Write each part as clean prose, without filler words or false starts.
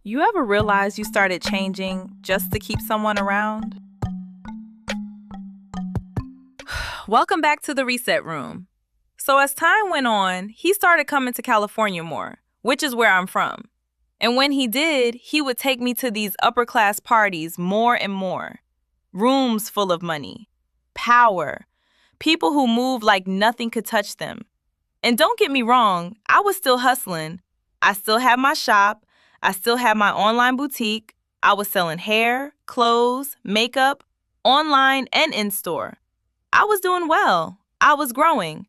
You ever realize you started changing just to keep someone around? Welcome back to the Reset Room. So, as time went on, he started coming to California more, which is where I'm from. And when he did, he would take me to these upper class parties more and more. Rooms full of money, power, people who moved like nothing could touch them. And don't get me wrong, I was still hustling. I still had my shop. I still had my online boutique. I was selling hair, clothes, makeup, online and in-store. I was doing well. I was growing.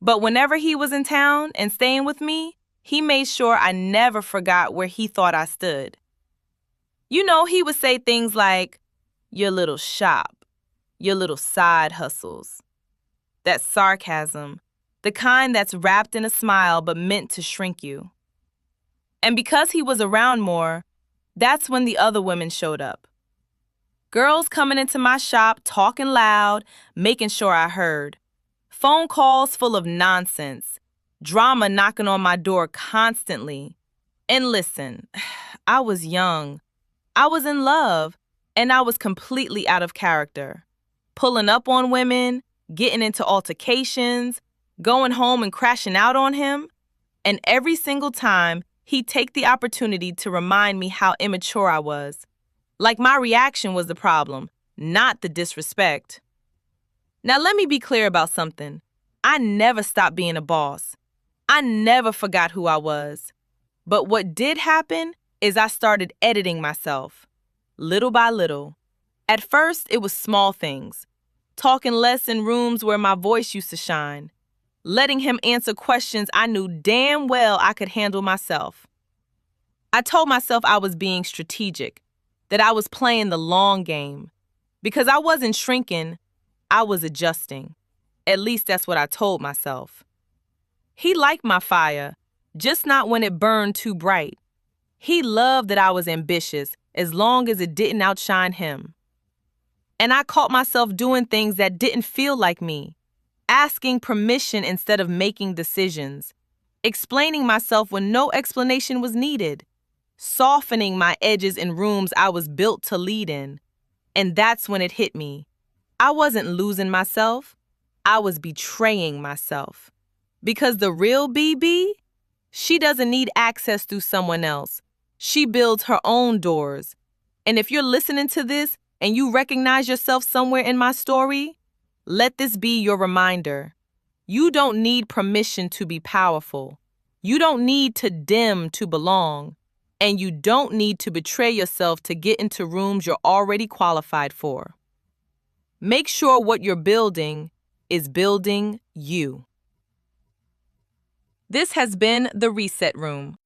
But whenever he was in town and staying with me, he made sure I never forgot where he thought I stood. You know, he would say things like, your little shop, your little side hustles. That sarcasm, the kind that's wrapped in a smile but meant to shrink you. And because he was around more, that's when the other women showed up. Girls coming into my shop talking loud, making sure I heard. Phone calls full of nonsense. Drama knocking on my door constantly. And listen, I was young. I was in love, and I was completely out of character. Pulling up on women, getting into altercations, going home and crashing out on him. And every single time, he'd take the opportunity to remind me how immature I was. Like my reaction was the problem, not the disrespect. Now let me be clear about something. I never stopped being a boss. I never forgot who I was. But what did happen is I started editing myself, little by little. At first, it was small things. Talking less in rooms where my voice used to shine. Letting him answer questions I knew damn well I could handle myself. I told myself I was being strategic, that I was playing the long game. Because I wasn't shrinking, I was adjusting. At least that's what I told myself. He liked my fire, just not when it burned too bright. He loved that I was ambitious as long as it didn't outshine him. And I caught myself doing things that didn't feel like me. Asking permission instead of making decisions, explaining myself when no explanation was needed, softening my edges in rooms I was built to lead in. And that's when it hit me. I wasn't losing myself. I was betraying myself. Because the real BB, she doesn't need access through someone else. She builds her own doors. And if you're listening to this and you recognize yourself somewhere in my story, let this be your reminder. You don't need permission to be powerful. You don't need to dim to belong. And you don't need to betray yourself to get into rooms you're already qualified for. Make sure what you're building is building you. This has been The Reset Room